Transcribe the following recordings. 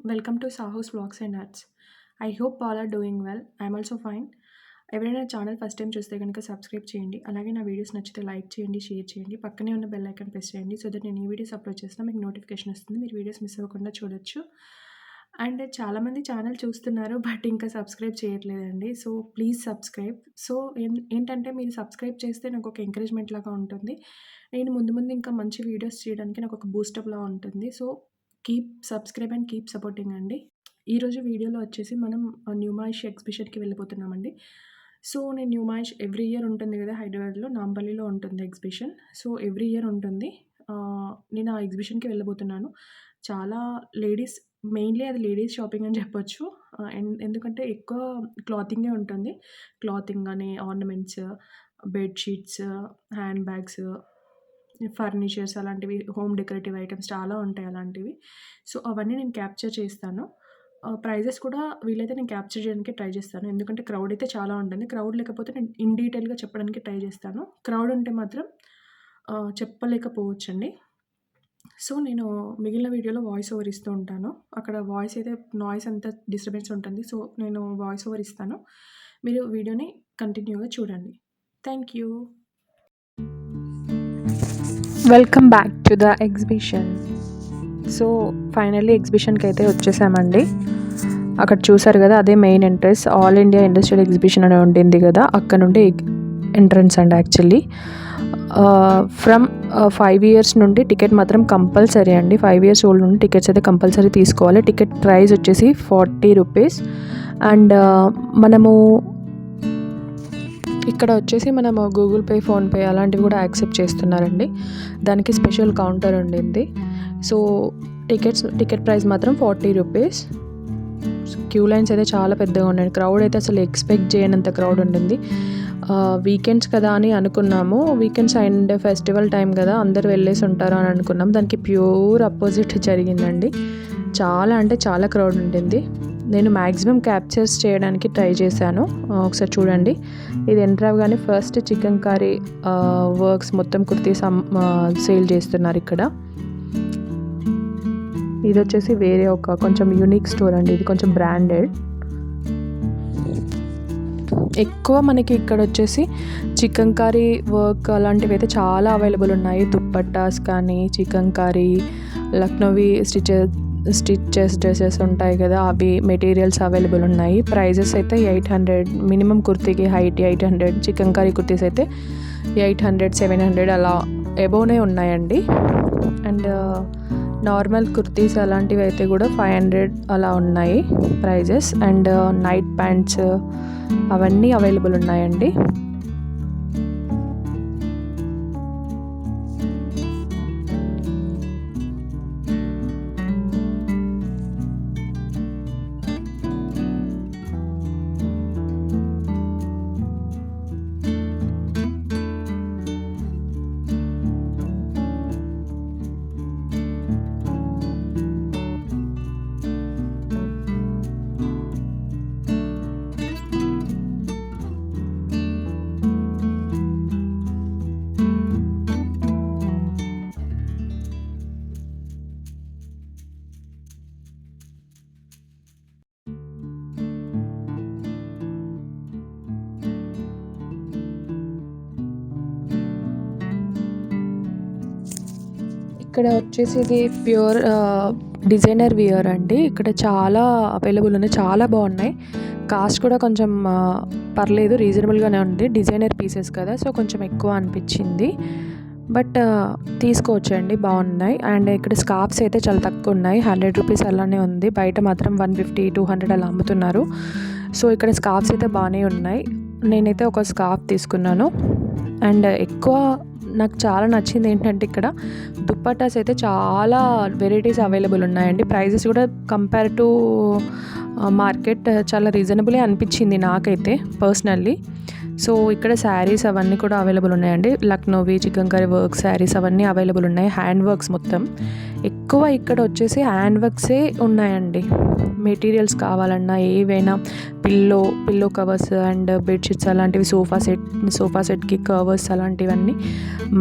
Welcome to Sahu's Vlogs and Arts. I hope all are doing well. I'm also fine. ఎవరైనా channel first time చూస్తే కనుక subscribe చేయండి. అలాగే నా videos నచ్చితే లైక్ చేయండి, షేర్ చేయండి. పక్కనే ఉన్న బెల్ ఐకాన్ ప్రెస్ చేయండి సో దట్ నేను ఈ వీడియోస్ అప్లోడ్ చేసినా మీకు నోటిఫికేషన్ వస్తుంది. మీరు వీడియోస్ మిస్ అవ్వకుండా చూడొచ్చు. అండ్ చాలామంది ఛానల్ చూస్తున్నారు బట్ ఇంకా సబ్స్క్రైబ్ చేయట్లేదండి. So please subscribe. సో ఏంటంటే మీరు సబ్స్క్రైబ్ చేస్తే నాకు ఒక ఎంకరేజ్మెంట్ లాగా ఉంటుంది. నేను ముందు ముందు ఇంకా మంచి వీడియోస్ చేయడానికి నాకు ఒక బూస్టప్ లా ఉంటుంది. So keep subscribe and keep supporting అండి. ఈరోజు వీడియోలో వచ్చేసి మనం న్యూమైష్ ఎగ్జిబిషన్కి వెళ్ళిపోతున్నామండి. సో నేను న్యూమైష్ ఎవ్రీ ఇయర్ ఉంటుంది కదా, హైదరాబాద్లో నాంపల్లిలో ఉంటుంది ఎగ్జిబిషన్. సో ఎవ్రీ ఇయర్ ఉంటుంది. నేను ఆ ఎగ్జిబిషన్కి వెళ్ళబోతున్నాను. చాలా లేడీస్, మెయిన్లీ అది లేడీస్ షాపింగ్ అని చెప్పొచ్చు. ఎందుకంటే ఎక్కువ క్లాతింగే ఉంటుంది. క్లాతింగ్ అని, ornaments, bedsheets, hand bags, furnitures, అలాంటివి, హోమ్ డెకరేటివ్ ఐటమ్స్ చాలా ఉంటాయి అలాంటివి. సో అవన్నీ నేను క్యాప్చర్ చేస్తాను. ప్రైజెస్ కూడా వీలైతే నేను క్యాప్చర్ చేయడానికి ట్రై చేస్తాను. ఎందుకంటే క్రౌడ్ అయితే చాలా ఉంటుంది. క్రౌడ్ లేకపోతే నేను ఇన్ డీటెయిల్గా చెప్పడానికి ట్రై చేస్తాను. క్రౌడ్ ఉంటే మాత్రం చెప్పలేకపోవచ్చండి. సో నేను మిగిలిన వీడియోలో వాయిస్ ఓవర్ ఇస్తూ ఉంటాను. అక్కడ వాయిస్ అయితే నాయిస్ అంతా డిస్టర్బెన్స్ ఉంటుంది. సో నేను వాయిస్ ఓవర్ ఇస్తాను. మీరు వీడియోని కంటిన్యూగా చూడండి. Thank you. Welcome back to the exhibition. So finally ఎగ్జిబిషన్కి అయితే వచ్చేసామండి. అక్కడ చూసారు కదా, అదే main entrance. All India industrial exhibition అని ఉంటుంది కదా, అక్కడ నుండి ఎంట్రన్స్ అండి. యాక్చువల్లీ ఫ్రమ్ 5 years నుండి టికెట్ మాత్రం కంపల్సరీ అండి. 5 years ఓల్డ్ నుండి టికెట్స్ అయితే కంపల్సరీ తీసుకోవాలి. టికెట్ ప్రైస్ వచ్చేసి 40 రూపీస్. అండ్ మనము ఇక్కడ వచ్చేసి మనము గూగుల్ పే, ఫోన్పే అలాంటివి కూడా యాక్సెప్ట్ చేస్తున్నారండి. దానికి స్పెషల్ కౌంటర్ ఉండింది. సో టికెట్ ప్రైస్ మాత్రం 40 రూపీస్. క్యూ లైన్స్ అయితే చాలా పెద్దగా ఉన్నాయి. క్రౌడ్ అయితే అసలు ఎక్స్పెక్ట్ చేయనంత క్రౌడ్ ఉండింది. వీకెండ్స్ కదా అని అనుకున్నాము. వీకెండ్స్ అండ్ ఫెస్టివల్ టైం కదా, అందరు వెళ్ళేసి ఉంటారు అని అనుకున్నాం. దానికి ప్యూర్ అపోజిట్ జరిగిందండి. చాలా అంటే చాలా క్రౌడ్ ఉంటుంది. నేను మ్యాక్సిమం క్యాప్చర్స్ చేయడానికి ట్రై చేశాను. ఒకసారి చూడండి. ఇది ఎంటర్ అవ్వగానే ఫస్ట్ చికెన్ కర్రీ వర్క్స్ మొత్తం కుర్తీస్ సేల్ చేస్తున్నారు ఇక్కడ. ఇది వచ్చేసి వేరే ఒక కొంచెం యూనిక్ స్టోర్ అండి. ఇది కొంచెం బ్రాండెడ్. ఎక్కువ మనకి ఇక్కడ వచ్చేసి చికెన్ కర్రీ వర్క్ అలాంటివి అయితే చాలా అవైలబుల్ ఉన్నాయి. దుప్పట్టాస్ కానీ, chikankari, Lucknowi stitches dresses ఉంటాయి కదా, అవి మెటీరియల్స్ అవైలబుల్ ఉన్నాయి. ప్రైజెస్ అయితే 800 మినిమం. కుర్తీకి హైట్ 800. చికెన్ కర్రీ కుర్తీస్ అయితే 800, 700 అలా ఎబోనే ఉన్నాయండి. అండ్ నార్మల్ కుర్తీస్ అలాంటివి అయితే కూడా 500 అలా ఉన్నాయి ప్రైజెస్. అండ్ నైట్ ప్యాంట్స్ అవన్నీ అవైలబుల్ ఉన్నాయండి. ఇక్కడ వచ్చేసి ఇది ప్యూర్ డిజైనర్ వియర్ అండి. ఇక్కడ చాలా అవైలబుల్ ఉన్నాయి. చాలా బాగున్నాయి. కాస్ట్ కూడా కొంచెం పర్లేదు, రీజనబుల్గానే ఉంది. డిజైనర్ పీసెస్ కదా, సో కొంచెం ఎక్కువ అనిపించింది. బట్ తీసుకోవచ్చండి, బాగున్నాయి. అండ్ ఇక్కడ స్కార్ఫ్స్ అయితే చాలా తక్కువ ఉన్నాయి. 100 రూపీస్ అలానే ఉంది. బయట మాత్రం 150, 200 అలా అమ్ముతున్నారు. సో ఇక్కడ స్కార్ఫ్స్ అయితే బాగానే ఉన్నాయి. నేనైతే ఒక స్కార్ఫ్ తీసుకున్నాను. అండ్ ఎక్కువ నాకు చాలా నచ్చింది ఏంటంటే ఇక్కడ దుప్పటాస్ అయితే చాలా వెరైటీస్ అవైలబుల్ ఉన్నాయండి. ప్రైజెస్ కూడా కంపేర్ టు మార్కెట్ చాలా రీజనబులే అనిపించింది నాకైతే పర్సనల్లీ. సో ఇక్కడ శారీస్ అవన్నీ కూడా అవైలబుల్ ఉన్నాయండి. Lucknowi, chicken curry work saris అవన్నీ అవైలబుల్ ఉన్నాయి. హ్యాండ్ వర్క్స్ మొత్తం ఎక్కువ ఇక్కడ వచ్చేసి హ్యాండ్ వర్క్సే ఉన్నాయండి. మెటీరియల్స్ కావాలన్నా ఏవైనా పిల్లో కవర్స్ అండ్ బెడ్షీట్స్ అలాంటివి, సోఫా సెట్కి కవర్స్ అలాంటివన్నీ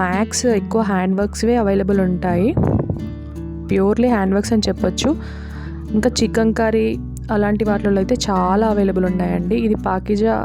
మ్యాక్స్ ఎక్కువ హ్యాండ్ వర్క్స్వే అవైలబుల్ ఉంటాయి. ప్యూర్లీ హ్యాండ్ వర్క్స్ అని చెప్పొచ్చు. ఇంకా చికెన్ కర్రీ అలాంటి వాటిలో అయితే చాలా అవైలబుల్ ఉన్నాయండి. ఇది పాకిజా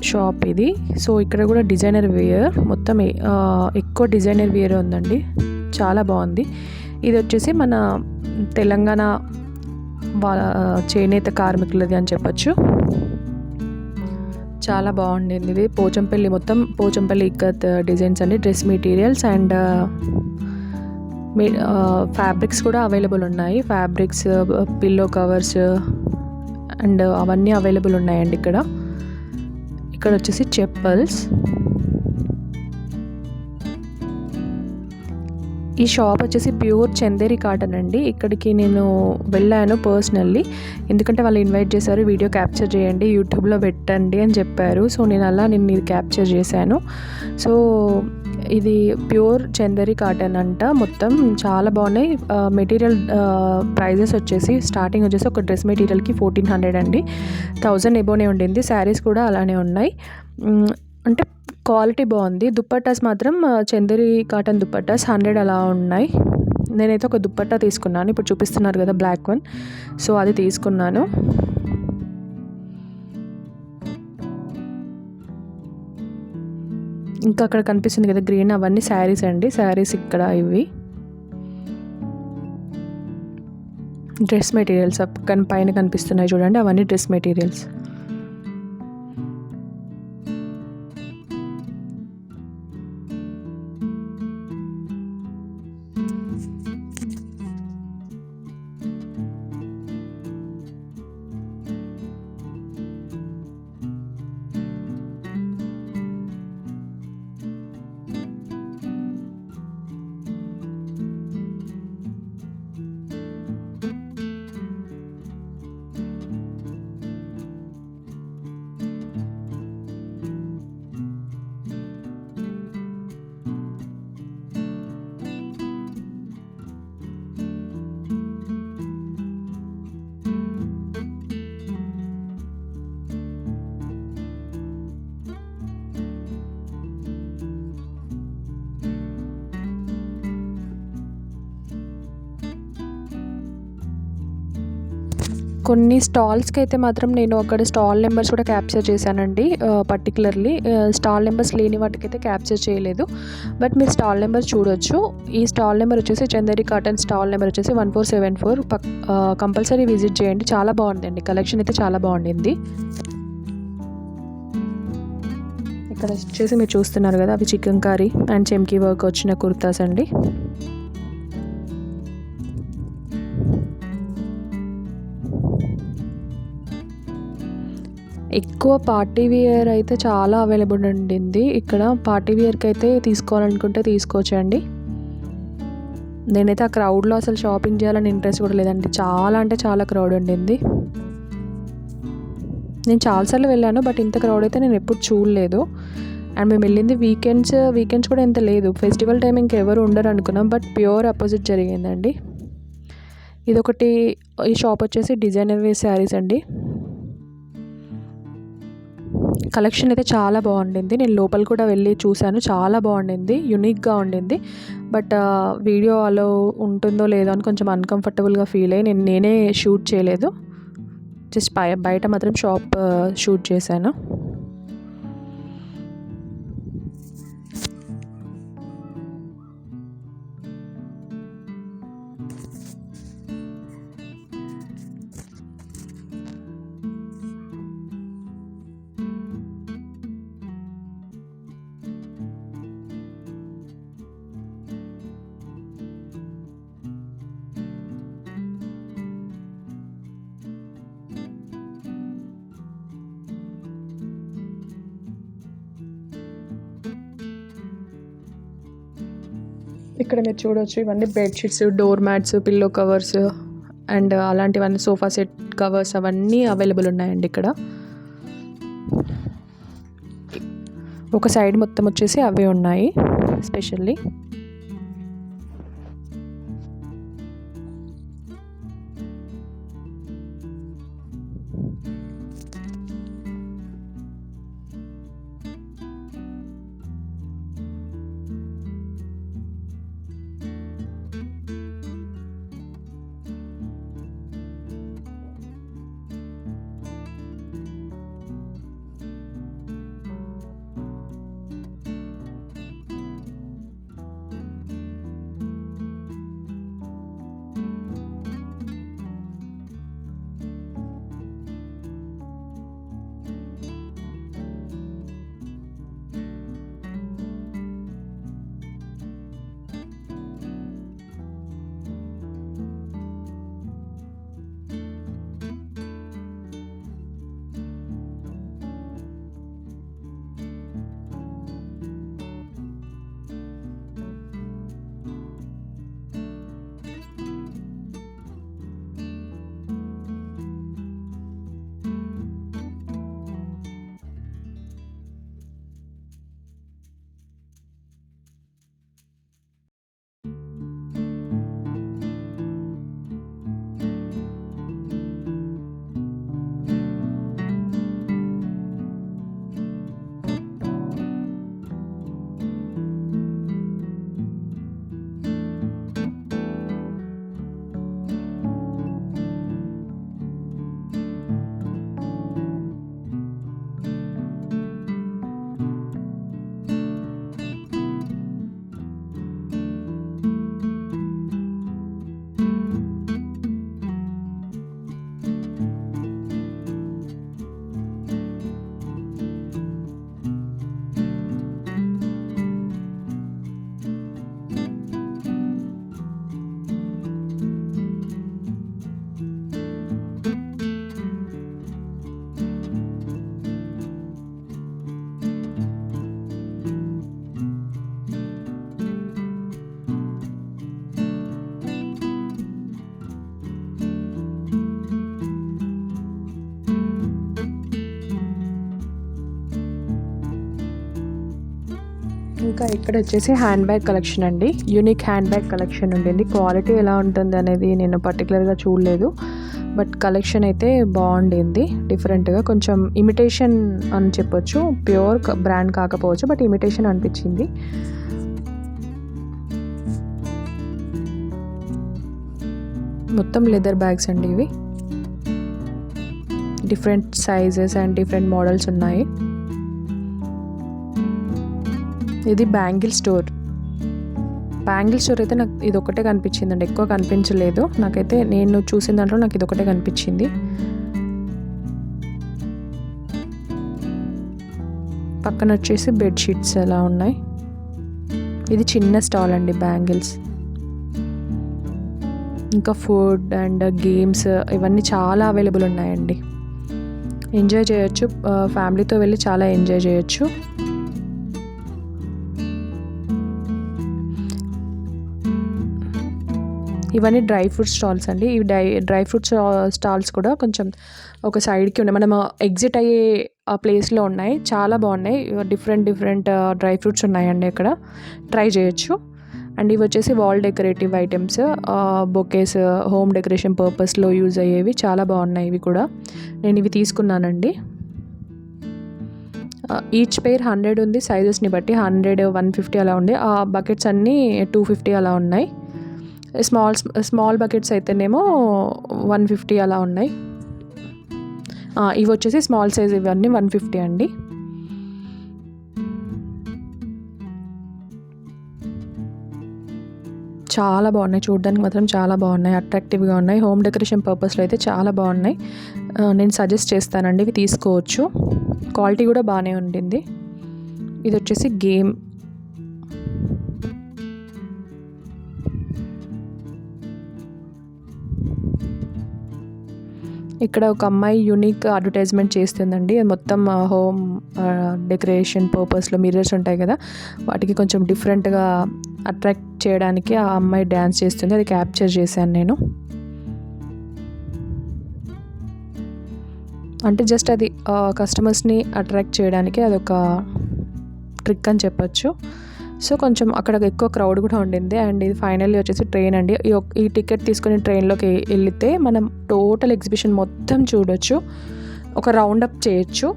షాప్ ఇది. సో ఇక్కడ కూడా డిజైనర్ వేర్ మొత్తం ఎక్కువ డిజైనర్ వేర్ ఉందండి, చాలా బాగుంది. ఇది వచ్చేసి మన తెలంగాణ చేనేత కార్మికులది అని చెప్పచ్చు. చాలా బాగుండింది ఇది. పోచంపల్లి మొత్తం పోచంపల్లి ఇక్కత్ డిజైన్స్ అండి. డ్రెస్ మెటీరియల్స్ అండ్ ఫ్యాబ్రిక్స్ కూడా అవైలబుల్ ఉన్నాయి. ఫ్యాబ్రిక్స్, పిల్లో కవర్స్ అండ్ అవన్నీ అవైలబుల్ ఉన్నాయండి ఇక్కడ. ఇక్కడ వచ్చేసి చెప్పల్స్. ఈ షాప్ వచ్చేసి ప్యూర్ చందేరి కాటన్ అండి. ఇక్కడికి నేను వెళ్ళాను పర్సనల్లీ, ఎందుకంటే వాళ్ళు ఇన్వైట్ చేశారు, వీడియో క్యాప్చర్ చేయండి, యూట్యూబ్లో పెట్టండి అని చెప్పారు. సో నేను ఇది క్యాప్చర్ చేశాను. సో ఇది ప్యూర్ చందేరి కాటన్ అంట. మొత్తం చాలా బాగున్నాయి. మెటీరియల్ ప్రైజెస్ వచ్చేసి స్టార్టింగ్ వచ్చేసి ఒక డ్రెస్ మెటీరియల్కి 1400 అండి. 1000 ఎబోనే ఉండింది. శారీస్ కూడా అలానే ఉన్నాయి. అంటే క్వాలిటీ బాగుంది. దుప్పట్టాస్ మాత్రం చందేరి కాటన్ దుప్పట్టాస్ 100 అలా ఉన్నాయి. నేనైతే ఒక దుప్పట్టా తీసుకున్నాను, ఇప్పుడు చూపిస్తున్నారు కదా బ్లాక్ వన్, సో అది తీసుకున్నాను. ఇంకా అక్కడ కనిపిస్తుంది కదా గ్రీన్, అవన్నీ శారీస్ అండి. శారీస్ ఇక్కడ ఇవి డ్రెస్ మెటీరియల్స్ పైన కనిపిస్తున్నాయి చూడండి, అవన్నీ డ్రెస్ మెటీరియల్స్. కొన్ని స్టాల్స్కి అయితే మాత్రం నేను అక్కడ స్టాల్ నెంబర్స్ కూడా క్యాప్చర్ చేశానండి. పర్టికులర్లీ స్టాల్ నెంబర్స్ లేని వాటికైతే క్యాప్చర్ చేయలేదు, బట్ మీరు స్టాల్ నెంబర్ చూడొచ్చు. ఈ స్టాల్ నెంబర్ వచ్చేసి చందేరి కాటన్ స్టాల్ నెంబర్ వచ్చేసి 1474. కంపల్సరీ విజిట్ చేయండి, చాలా బాగుందండి. కలెక్షన్ అయితే చాలా బాగుండింది. ఇక్కడ వచ్చేసి మీరు చూస్తున్నారు కదా, అవి చికెన్ కర్రీ అండ్ చెమ్కీ వర్క్ వచ్చిన కుర్తాస్ అండి. ఎక్కువ పార్టీ వేర్ అయితే చాలా అవైలబుల్ ఉండింది ఇక్కడ. పార్టీ వేర్కి అయితే తీసుకోవాలనుకుంటే తీసుకోవచ్చండి. నేనైతే ఆ క్రౌడ్లో అసలు షాపింగ్ చేయాలని ఇంట్రెస్ట్ కూడా లేదండి, చాలా అంటే చాలా క్రౌడ్ ఉండింది. నేను చాలాసార్లు వెళ్ళాను, బట్ ఇంత క్రౌడ్ అయితే నేను ఎప్పుడు చూడలేదు. అండ్ మేము వెళ్ళింది వీకెండ్స్ కూడా ఇంత లేదు. ఫెస్టివల్ టైం ఇంకెవరు ఉండరు అనుకున్నాం, బట్ ప్యూర్ అపోజిట్ జరిగిందండి. ఇదొకటి. ఈ షాప్ వచ్చేసి డిజైనర్ వేర్ శారీస్ అండి. కలెక్షన్ అయితే చాలా బాగుండింది. నేను లోపల కూడా వెళ్ళి చూశాను, చాలా బాగుండింది, యూనిక్గా ఉండింది. బట్ వీడియో అలో ఉంటుందో లేదో అని కొంచెం అన్కంఫర్టబుల్గా ఫీల్ అయ్యి నేనే షూట్ చేయలేదు. జస్ట్ బయట మాత్రం షాప్ షూట్ చేశాను. ఇక్కడ మీరు చూడవచ్చు, ఇవన్నీ bedsheets, door mats, pillow covers and అలాంటివన్నీ సోఫా సెట్ కవర్స్ అవన్నీ అవైలబుల్ ఉన్నాయండి ఇక్కడ. ఒక సైడ్ మొత్తం వచ్చేసి అవే ఉన్నాయి స్పెషల్లీ. ఇంకా ఇక్కడ వచ్చేసి హ్యాండ్ బ్యాగ్ కలెక్షన్ అండి. యూనిక్ హ్యాండ్ బ్యాగ్ కలెక్షన్ ఉండింది. క్వాలిటీ ఎలా ఉంటుంది అనేది నేను పర్టికులర్గా చూడలేదు, బట్ కలెక్షన్ అయితే బాగుండింది. డిఫరెంట్గా కొంచెం ఇమిటేషన్ అని చెప్పొచ్చు, ప్యూర్ బ్రాండ్ కాకపోవచ్చు, బట్ ఇమిటేషన్ అనిపించింది. మొత్తం లెదర్ బ్యాగ్స్ అండి ఇవి. Different sizes and different models ఉన్నాయి. ఇది బ్యాంగిల్ స్టోర్. బ్యాంగిల్ స్టోర్ అయితే నాకు ఇది ఒకటే కనిపించిందండి, ఎక్కువ కనిపించలేదు నాకైతే. నేను చూసిన దాంట్లో నాకు ఇది ఒకటే కనిపించింది. పక్కన వచ్చేసి బెడ్షీట్స్ ఎలా ఉన్నాయి. ఇది చిన్న స్టాల్ అండి బ్యాంగిల్స్. ఇంకా ఫుడ్ అండ్ గేమ్స్ ఇవన్నీ చాలా అవైలబుల్ ఉన్నాయండి. ఎంజాయ్ చేయొచ్చు, ఫ్యామిలీతో వెళ్ళి చాలా ఎంజాయ్ చేయొచ్చు. ఇవన్నీ డ్రై ఫ్రూట్ స్టాల్స్ అండి. ఇవి డ్రై ఫ్రూట్ స్టాల్స్ కూడా కొంచెం ఒక సైడ్కి ఉన్నాయి, మనం ఎగ్జిట్ అయ్యే ప్లేస్లో ఉన్నాయి. చాలా బాగున్నాయి. డిఫరెంట్ డ్రై ఫ్రూట్స్ ఉన్నాయండి ఇక్కడ, ట్రై చేయొచ్చు. అండ్ ఇవి వచ్చేసి wall decorative items, bouquets, home decoration పర్పస్లో యూజ్ అయ్యేవి. చాలా బాగున్నాయి ఇవి కూడా. నేను ఇవి తీసుకున్నానండి. ఈచ్ పేర్ 100 ఉంది. సైజెస్ని బట్టి 100, 150 అలా ఉంది. ఆ బకెట్స్ అన్నీ 250 అలా ఉన్నాయి. స్మాల్ బకెట్స్ అయితేనేమో 150 అలా ఉన్నాయి. ఇవి వచ్చేసి స్మాల్ సైజ్, ఇవన్నీ 150 అండి. చాలా బాగున్నాయి, చూడడానికి మాత్రం చాలా బాగున్నాయి, అట్రాక్టివ్గా ఉన్నాయి. హోమ్ డెకరేషన్ పర్పస్లో అయితే చాలా బాగున్నాయి. నేను సజెస్ట్ చేస్తానండి, ఇవి తీసుకోవచ్చు. క్వాలిటీ కూడా బాగానే ఉండింది. ఇది వచ్చేసి గేమ్. ఇక్కడ ఒక అమ్మాయి యూనిక్ అడ్వర్టైజ్మెంట్ చేస్తుందండి. మొత్తం హోమ్ డెకరేషన్ పర్పస్లో మిర్రర్స్ ఉంటాయి కదా, వాటికి కొంచెం డిఫరెంట్గా అట్రాక్ట్ చేయడానికి ఆ అమ్మాయి డ్యాన్స్ చేస్తుంది. అది క్యాప్చర్ చేశాను నేను. అంటే జస్ట్ అది కస్టమర్స్ని అట్రాక్ట్ చేయడానికి అదొక ట్రిక్ అని చెప్పచ్చు. సో కొంచెం అక్కడ ఎక్కువ క్రౌడ్ కూడా ఉండింది. అండ్ ఇది ఫైనల్లీ వచ్చేసి ట్రైన్ అండి. ఈ టికెట్ తీసుకుని ట్రైన్లోకి వెళితే మనం టోటల్ ఎగ్జిబిషన్ మొత్తం చూడొచ్చు, ఒక రౌండప్ చేయొచ్చు.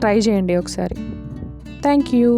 ట్రై చేయండి ఒకసారి. Thank you.